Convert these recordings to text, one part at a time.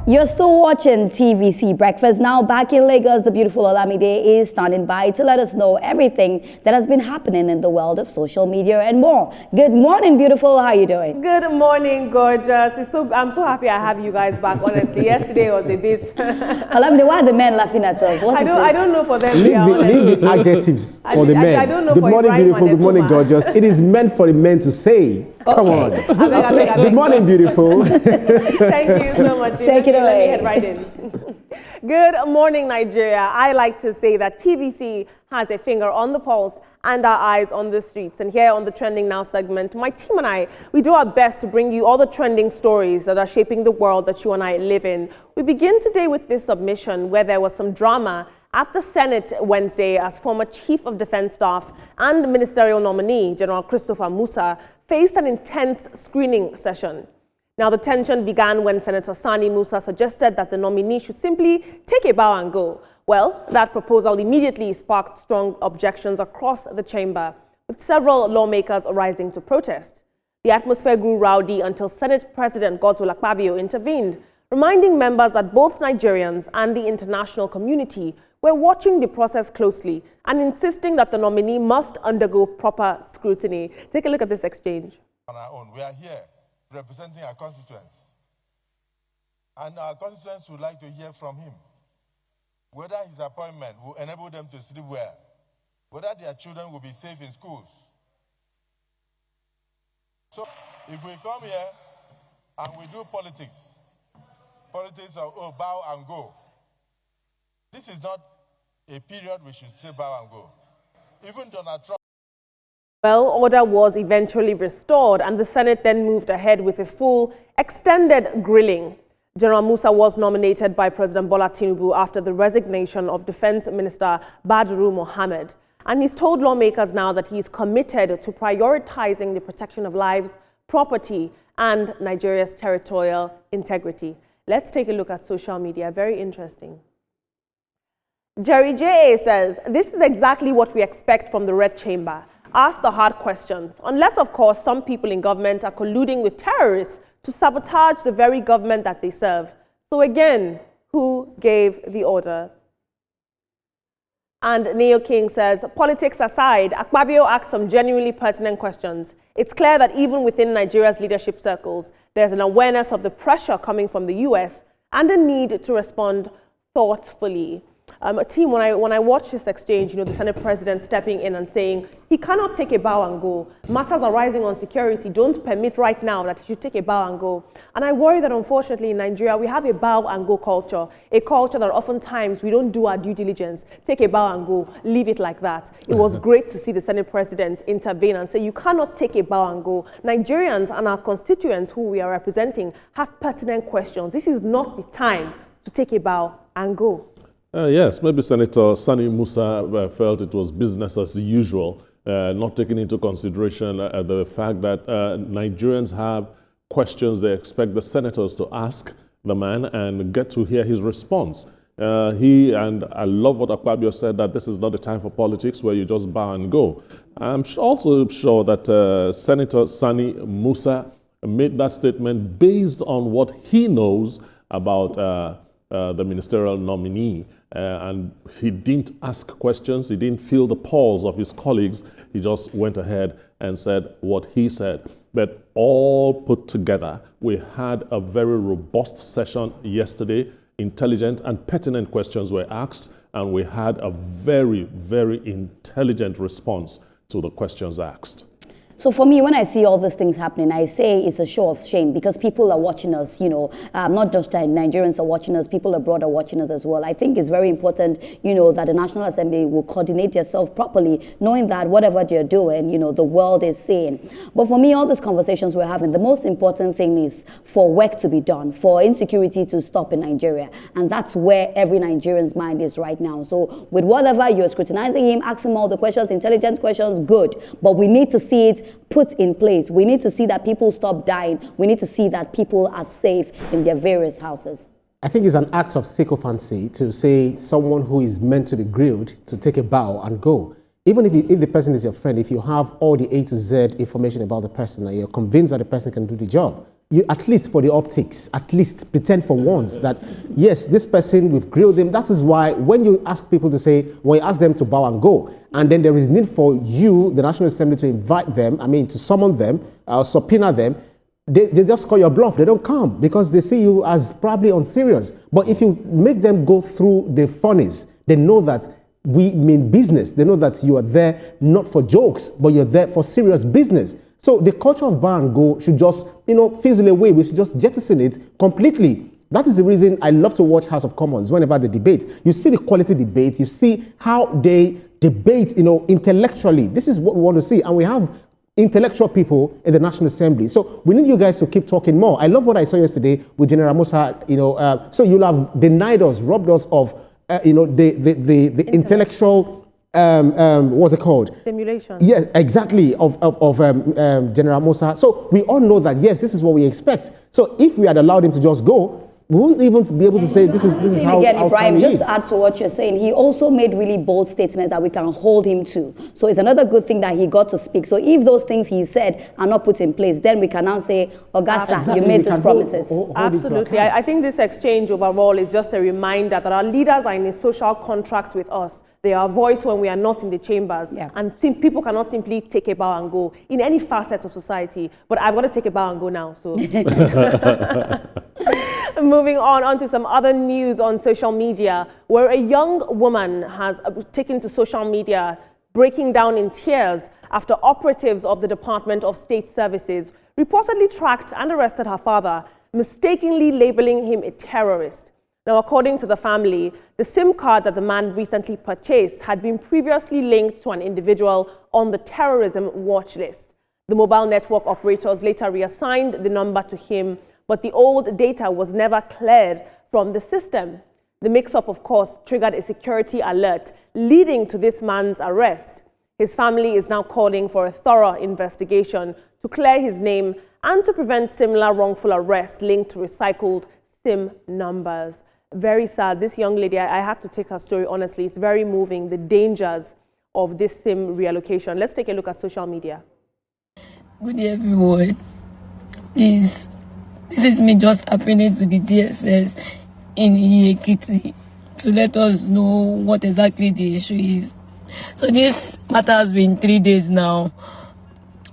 You're still watching TVC Breakfast. Now back in Lagos, the beautiful Olamide is standing by to let us know everything that has been happening in the world of social media and more. Good morning, beautiful. How are you doing? Good morning, gorgeous. I'm so happy I have you guys back, honestly. Yesterday was a bit... Olamide, why are the men laughing at us? I don't know for them. Leave the adjectives for the men. I don't know. Good morning, beautiful. Good morning, gorgeous. It is meant for the men to say. Come on. I beg. Good morning, beautiful. Thank you so much. Take it away. Let me head right in. Good morning, Nigeria. I like to say that TVC has a finger on the pulse and our eyes on the streets. And here on the Trending Now segment, my team and I, we do our best to bring you all the trending stories that are shaping the world that you and I live in. We begin today with this submission where there was some drama at the Senate Wednesday as former Chief of Defense Staff and ministerial nominee, General Christopher Musa, faced an intense screening session. Now, the tension began when Senator Sani Musa suggested that the nominee should simply take a bow and go. Well, that proposal immediately sparked strong objections across the chamber, with several lawmakers rising to protest. The atmosphere grew rowdy until Senate President Godswill Akpabio intervened, reminding members that both Nigerians and the international community were watching the process closely and insisting that the nominee must undergo proper scrutiny. Take a look at this exchange. On our own, we are here representing our constituents. And our constituents would like to hear from him whether his appointment will enable them to sleep well, whether their children will be safe in schools. So if we come here and we do politics of, oh, bow and go, this is not a period we should say bow and go. Even Donald Trump. Well, order was eventually restored and the Senate then moved ahead with a full extended grilling. General Musa was nominated by President Bola Tinubu after the resignation of Defense Minister Badru Mohammed. And he's told lawmakers now that he's committed to prioritizing the protection of lives, property, and Nigeria's territorial integrity. Let's take a look at social media. Very interesting. Jerry J.A. says, this is exactly what we expect from the Red Chamber. Ask the hard questions. Unless, of course, some people in government are colluding with terrorists to sabotage the very government that they serve. So again, who gave the order? And Neo King says, politics aside, Akpabio asked some genuinely pertinent questions. It's clear that even within Nigeria's leadership circles, there's an awareness of the pressure coming from the US and a need to respond thoughtfully. Team, when I watch this exchange, the Senate President stepping in and saying he cannot take a bow and go. Matters arising on security don't permit right now that he should take a bow and go. And I worry that unfortunately in Nigeria, we have a bow and go culture, a culture that oftentimes we don't do our due diligence, take a bow and go, leave it like that. It was great to see the Senate President intervene and say you cannot take a bow and go. Nigerians and our constituents who we are representing have pertinent questions. This is not the time to take a bow and go. Yes, maybe Senator Sani Musa felt it was business as usual, not taking into consideration the fact that Nigerians have questions they expect the senators to ask the man and get to hear his response. And I love what Akpabio said, that this is not the time for politics where you just bow and go. I'm also sure that Senator Sani Musa made that statement based on what he knows about the ministerial nominee. And he didn't ask questions, he didn't feel the pulse of his colleagues, he just went ahead and said what he said. But all put together, we had a very robust session yesterday. Intelligent and pertinent questions were asked, and we had a very, very intelligent response to the questions asked. So for me, when I see all these things happening, I say it's a show of shame because people are watching us, not just Nigerians are watching us, people abroad are watching us as well. I think it's very important, that the National Assembly will coordinate yourself properly, knowing that whatever they're doing, the world is seeing. But for me, all these conversations we're having, the most important thing is for work to be done, for insecurity to stop in Nigeria. And that's where every Nigerian's mind is right now. So with whatever you're scrutinizing him, ask him all the questions, intelligent questions, good. But we need to see it put in place. We need to see that people stop dying. We need to see that people are safe in their various houses. I think it's an act of sycophancy to say someone who is meant to be grilled to take a bow and go. Even if the person is your friend, if you have all the A to Z information about the person and you're convinced that the person can do the job, you at least for the optics, at least pretend for once that, yes, this person, we've grilled him. That is why when you ask people to say, when you ask them to bow and go, and then there is need for you, the National Assembly, to invite them, to summon them, subpoena them, they just call your bluff. They don't come because they see you as probably unserious. But if you make them go through the funnies, they know that we mean business. They know that you are there not for jokes, but you're there for serious business. So the culture of bow and go should just, fizzle away. We should just jettison it completely. That is the reason I love to watch House of Commons whenever they debate. You see the quality debate. You see how they debate, intellectually. This is what we want to see. And we have intellectual people in the National Assembly. So we need you guys to keep talking more. I love what I saw yesterday with General Musa, so you'll have denied us, robbed us of, the intellectual, what's it called? Stimulation. Yes, exactly, of General Musa. So we all know that, yes, this is what we expect. So if we had allowed him to just go, we wouldn't even be able to say this is how Ibrahim, just to add to what you're saying, he also made really bold statements that we can hold him to. So it's another good thing that he got to speak. So if those things he said are not put in place, then we can now say, Augusta, exactly, you made these promises. Hold Absolutely. I think this exchange overall is just a reminder that our leaders are in a social contract with us. They are a voice when we are not in the chambers. Yeah. And people cannot simply take a bow and go in any facet of society. But I've got to take a bow and go now. So moving on to some other news on social media, where a young woman has taken to social media, breaking down in tears after operatives of the Department of State Services reportedly tracked and arrested her father, mistakenly labeling him a terrorist. Now, according to the family, the SIM card that the man recently purchased had been previously linked to an individual on the terrorism watch list. The mobile network operators later reassigned the number to him, but the old data was never cleared from the system. The mix-up, of course, triggered a security alert, leading to this man's arrest. His family is now calling for a thorough investigation to clear his name and to prevent similar wrongful arrests linked to recycled SIM numbers. Very sad. This young lady, I had to take her story honestly. It's very moving, the dangers of this SIM reallocation. Let's take a look at social media. Good day, everyone. Please, this is me just appealing to the DSS in Ekiti to let us know what exactly the issue is. So this matter has been 3 days now.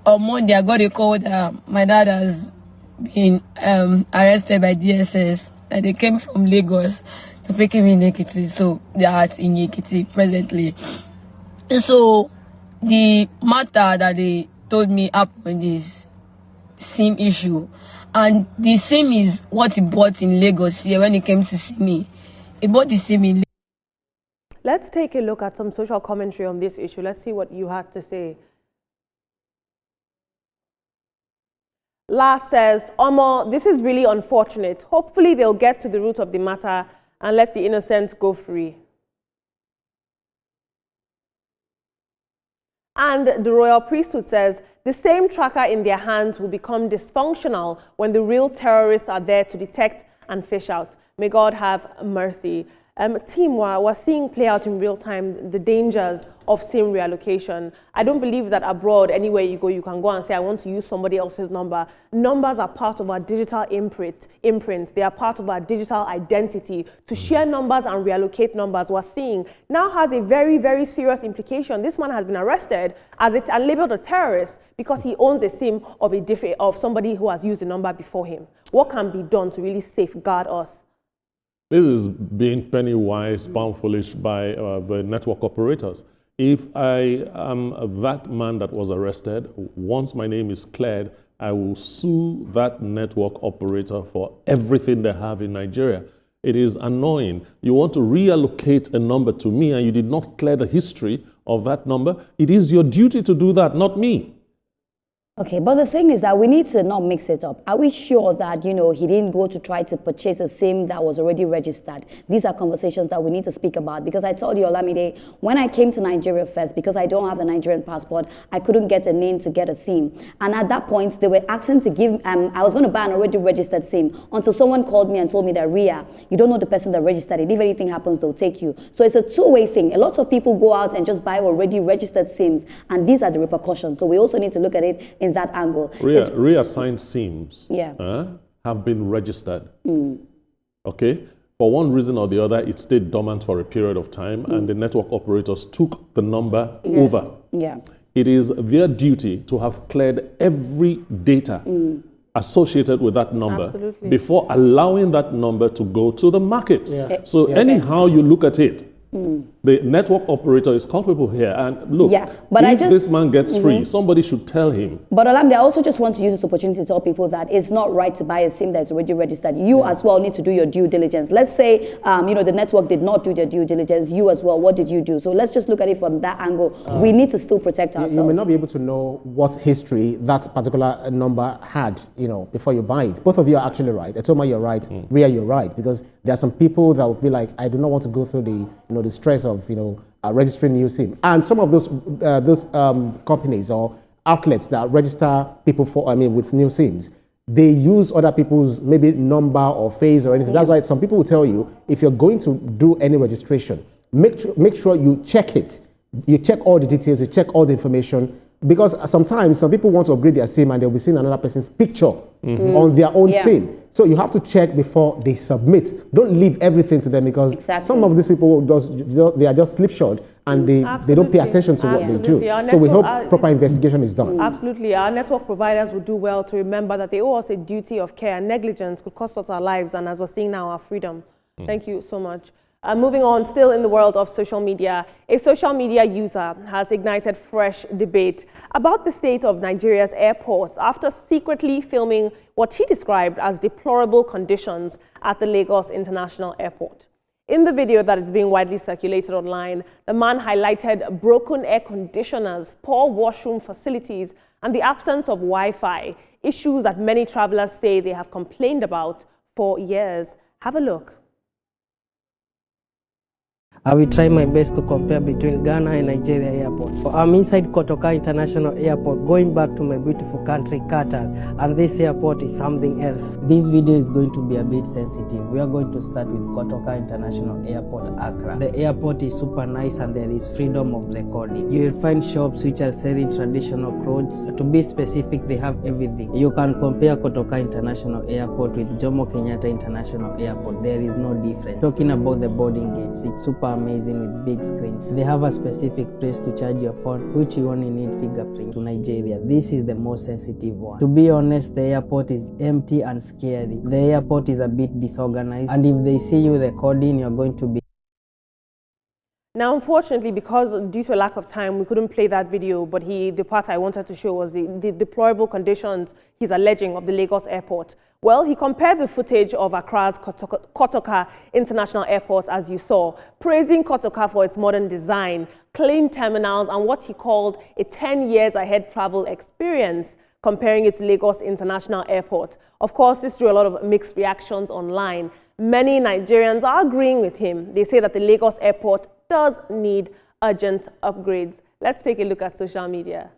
On Monday, I got a call that my dad has been arrested by DSS. And they came from Lagos to pick him in Ekiti. So they are in Ekiti presently. So the matter that they told me happened is SIM issue. And the SIM is what he bought in Lagos here when he came to see me. He bought the SIM in Lagos. Let's take a look at some social commentary on this issue. Let's see what you had to say. La says, Omo, this is really unfortunate. Hopefully they'll get to the root of the matter and let the innocent go free. And the royal priesthood says, the same tracker in their hands will become dysfunctional when the real terrorists are there to detect and fish out. May God have mercy. Team, we're seeing play out in real time the dangers of SIM reallocation. I don't believe that abroad, anywhere you go, you can go and say, I want to use somebody else's number. Numbers are part of our digital imprint. They are part of our digital identity. To share numbers and reallocate numbers, we're seeing now has a very, very serious implication. This man has been arrested and labeled a terrorist because he owns a SIM of somebody who has used the number before him. What can be done to really safeguard us? This is being penny wise, pound foolish by the network operators. If I am that man that was arrested, once my name is cleared, I will sue that network operator for everything they have in Nigeria. It is annoying. You want to reallocate a number to me and you did not clear the history of that number. It is your duty to do that, not me. Okay, but the thing is that we need to not mix it up. Are we sure that, he didn't go to try to purchase a SIM that was already registered? These are conversations that we need to speak about, because I told you, Olamide, when I came to Nigeria first, because I don't have a Nigerian passport, I couldn't get a name to get a SIM. And at that point, they were asking to give, I was going to buy an already registered SIM until someone called me and told me that, Ria, you don't know the person that registered it. If anything happens, they'll take you. So it's a two-way thing. A lot of people go out and just buy already registered SIMs, and these are the repercussions. So we also need to look at it in in that angle. Reassigned SIMs Yeah. have been registered. Okay? For one reason or the other, it stayed dormant for a period of time, and the network operators took the number over. Yeah. It is their duty to have cleared every data associated with that number Absolutely. before allowing that number to go to the market. Yeah. So anyhow you look at it, the network operator is culpable here. And look, but if this man gets free, somebody should tell him. But Olamide, I also just want to use this opportunity to tell people that it's not right to buy a SIM that is already registered. You as well need to do your due diligence. Let's say, the network did not do their due diligence. You as well, what did you do? So let's just look at it from that angle. We need to still protect ourselves. You may not be able to know what history that particular number had, before you buy it. Both of you are actually right. Etoma, you're right. Ria, you're right. Because there are some people that will be like, I do not want to go through the stress of, registering new SIM. And some of those companies or outlets that register people with new SIMs, they use other people's maybe number or face or anything. That's why some people will tell you, if you're going to do any registration, make sure you check it. You check all the details, you check all the information, because sometimes some people want to upgrade their SIM and they'll be seeing another person's picture on their own SIM. So you have to check before they submit. Don't leave everything to them, because some of these people they are just slipshod and they don't pay attention to what they do. So we hope proper investigation is done. Absolutely. Our network providers would do well to remember that they owe us a duty of care. Negligence could cost us our lives, and as we're seeing now, our freedom. Thank you so much. Moving on, still in the world of social media, a social media user has ignited fresh debate about the state of Nigeria's airports after secretly filming what he described as deplorable conditions at the Lagos International Airport. In the video that is being widely circulated online, the man highlighted broken air conditioners, poor washroom facilities, and the absence of Wi-Fi, issues that many travelers say they have complained about for years. Have a look. I will try my best to compare between Ghana and Nigeria airports. I'm inside Kotoka International Airport, going back to my beautiful country, Qatar, and this airport is something else. This video is going to be a bit sensitive. We are going to start with Kotoka International Airport, Accra. The airport is super nice and there is freedom of recording. You will find shops which are selling traditional clothes. To be specific, they have everything. You can compare Kotoka International Airport with Jomo Kenyatta International Airport. There is no difference. Talking about the boarding gates, it's super amazing with big screens. They have a specific place to charge your phone, which you only need fingerprint. To Nigeria, this is the most sensitive one. To be honest, the airport is empty and scary. The airport is a bit disorganized, and if they see you recording, you're going to be... Now, unfortunately, because due to a lack of time, we couldn't play that video, but the part I wanted to show was the deplorable conditions he's alleging of the Lagos airport. Well, he compared the footage of Accra's Kotoka International Airport, as you saw, praising Kotoka for its modern design, clean terminals, and what he called a 10 years ahead travel experience, comparing it to Lagos International Airport. Of course, this drew a lot of mixed reactions online. Many Nigerians are agreeing with him. They say that the Lagos airport does need urgent upgrades. Let's take a look at social media.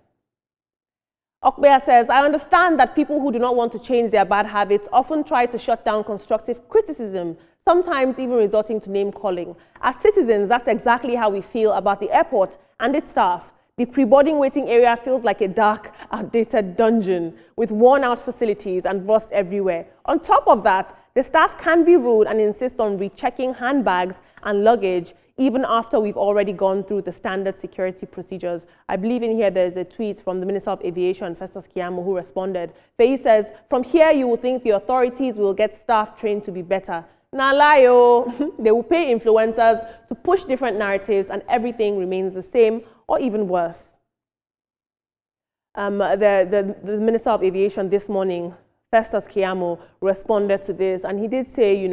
Okbeya says, I understand that people who do not want to change their bad habits often try to shut down constructive criticism, sometimes even resorting to name-calling. As citizens, that's exactly how we feel about the airport and its staff. The pre-boarding waiting area feels like a dark, outdated dungeon with worn-out facilities and rust everywhere. On top of that, the staff can be rude and insist on rechecking handbags and luggage, even after we've already gone through the standard security procedures. I believe in here there's a tweet from the Minister of Aviation, Festus Keyamo, who responded. He says, from here you will think the authorities will get staff trained to be better. Nah, lie, oh. They will pay influencers to push different narratives and everything remains the same or even worse. The Minister of Aviation this morning, Festus Keyamo, responded to this, and he did say,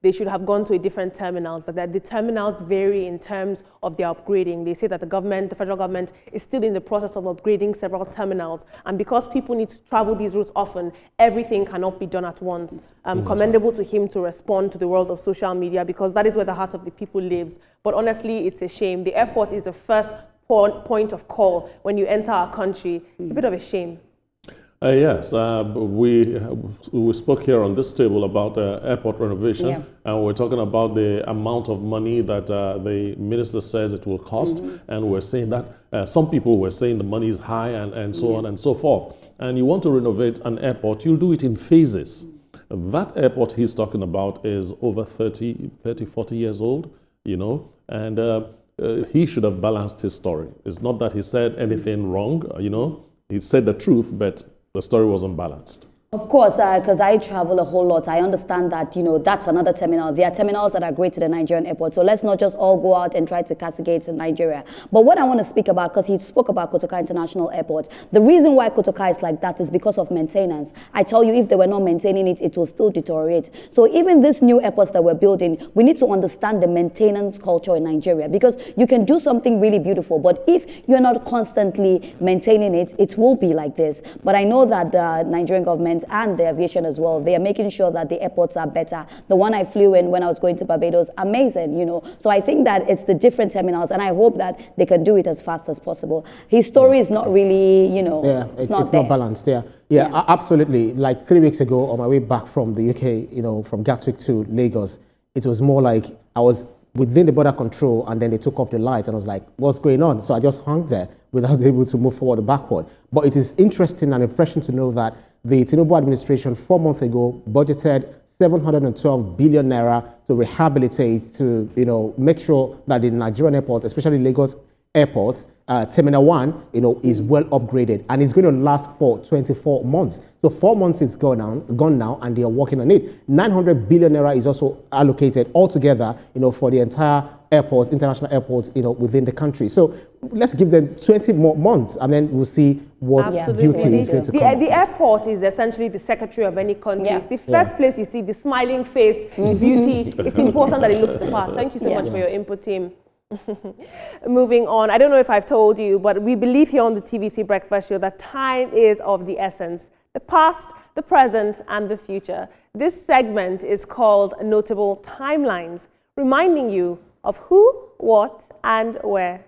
they should have gone to a different terminals, that the terminals vary in terms of their upgrading. They say that the federal government is still in the process of upgrading several terminals. And because people need to travel these routes often, everything cannot be done at once. Commendable to him to respond to the world of social media, because that is where the heart of the people lives. But honestly, it's a shame. The airport is the first point of call when you enter our country. It's a bit of a shame. Yes, we spoke here on this table about airport renovation, and we're talking about the amount of money that the minister says it will cost, and we're saying that some people were saying the money is high and so on and so forth. and you want to renovate an airport, you'll do it in phases. That airport he's talking about is over 30, 40 years old, you know, and he should have balanced his story. It's not that he said anything wrong, you know, he said the truth, but the story wasn't balanced. Of course, because I travel a whole lot, I understand that, you know, that's another terminal. There are terminals that are great to the Nigerian airport, so let's not just all go out and try to castigate to Nigeria. But what I want to speak about, because he spoke about Kotoka International Airport, the reason why Kotoka is like that is because of maintenance. I tell you, if they were not maintaining it, it will still deteriorate. So even these new airports that we're building, we need to understand the maintenance culture in Nigeria, because you can do something really beautiful, but if you're not constantly maintaining it, it will be like this. But I know that the Nigerian government and the aviation as well, they are making sure that the airports are better. The one I flew in when I was going to Barbados, amazing, you know. So I think that it's the different terminals, and I hope that they can do it as fast as possible. His story is not really, you know, it's not balanced. Absolutely. Like 3 weeks ago, on my way back from the UK, you know, from Gatwick to Lagos, it was more like I was within the border control, and then they took off the lights, and I was like, what's going on? So I just hung there without being able to move forward or backward. But it is interesting and refreshing to know that the Tinubu administration 4 months ago budgeted 712 billion naira to rehabilitate, to, you know, make sure that the Nigerian airports, especially Lagos airports, Terminal 1, you know, is well upgraded, and it's going to last for 24 months. So 4 months is gone now, and they are working on it. 900 billion naira is also allocated altogether, you know, for the entire airports, international airports, you know, within the country. So let's give them 20 more months, and then we'll see what beauty is going to come. The airport is essentially the secretary of any country. It's the first place you see the smiling face, the beauty. It's important that it looks the part. Thank you so much for your input, team. Moving on, I don't know if I've told you, but we believe here on the TVC Breakfast Show that time is of the essence. The past, the present, and the future. This segment is called Notable Timelines, reminding you of who, what, and where.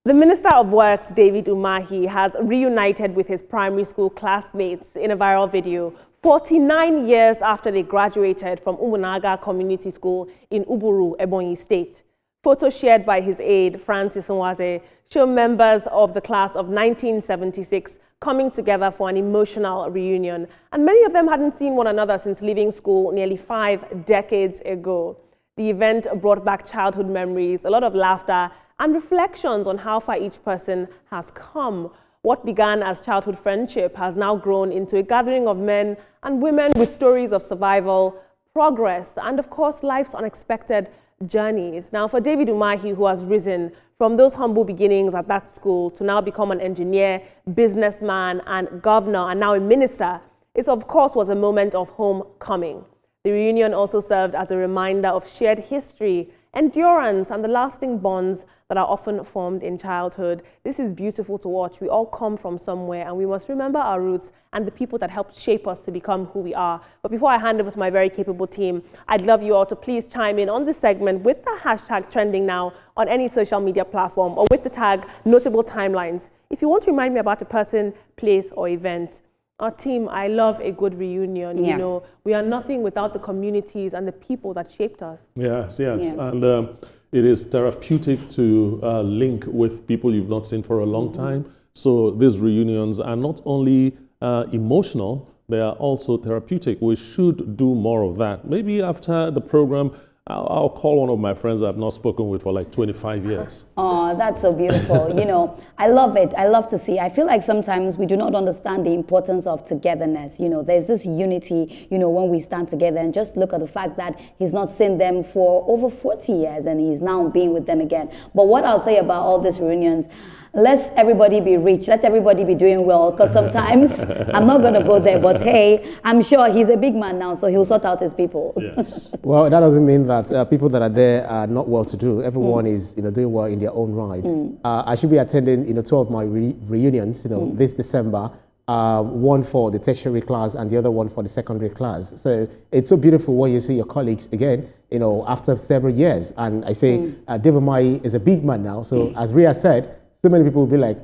The Minister of Works, David Umahi, has reunited with his primary school classmates in a viral video 49 years after they graduated from Umunaga Community School in Uburu, Ebonyi State. Photos shared by his aide, Francis Nwaze, show members of the class of 1976 coming together for an emotional reunion. And many of them hadn't seen one another since leaving school nearly 5 decades ago. The event brought back childhood memories, a lot of laughter, and reflections on how far each person has come. What began as childhood friendship has now grown into a gathering of men and women with stories of survival, progress, and of course, life's unexpected journeys. Now, for David Umahi, who has risen from those humble beginnings at that school to now become an engineer, businessman, and governor, and now a minister, it of course was a moment of homecoming. The reunion also served as a reminder of shared history, endurance, and the lasting bonds that are often formed in childhood. This is beautiful to watch. We all come from somewhere, and we must remember our roots and the people that helped shape us to become who we are. But before I hand over to my very capable team, I'd love you all to please chime in on this segment with the hashtag trending now on any social media platform, or with the tag Notable Timelines. If you want to remind me about a person, place, or event. Our team, I love a good reunion. You know, we are nothing without the communities and the people that shaped us. Yes. And it is therapeutic to link with people you've not seen for a long time. So these reunions are not only emotional, they are also therapeutic. We should do more of that. Maybe after the program, I'll call one of my friends I've not spoken with for like 25 years. Oh, that's so beautiful. You know, I love it. I love to see. I feel like sometimes we do not understand the importance of togetherness. You know, there's this unity, you know, when we stand together, and just look at the fact that he's not seen them for over 40 years and he's now being with them again. But what I'll say about all these reunions, let everybody be rich, let everybody be doing well, because sometimes, I'm not going to go there, but hey, I'm sure he's a big man now, so he'll sort out his people. Yes. Well, that doesn't mean that people that are there are not well to do. Everyone is, you know, doing well in their own right. I should be attending, you know, 2 of my reunions, you know, this December. One for the tertiary class and the other one for the secondary class. So it's so beautiful when you see your colleagues again, you know, after several years. And I say, David Mai is a big man now. So as Ria said, so many people will be like,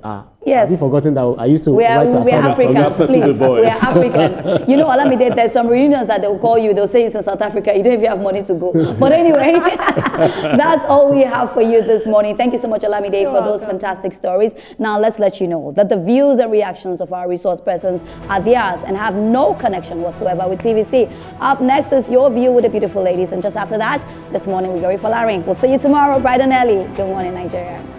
yes. Have you forgotten that I used to we're Africans, please. We're Africans. You know, Olamide, there's some reunions that they'll call you, they'll say it's in South Africa, you don't even have money to go. But anyway, that's all we have for you this morning. Thank you so much, Olamide, for those fantastic stories. Now, let's let you know that the views and reactions of our resource persons are theirs and have no connection whatsoever with TVC. Up next is Your View with the Beautiful Ladies. And just after that, This Morning with Yori Folarin. We'll see you tomorrow, bright and early. Good morning, Nigeria.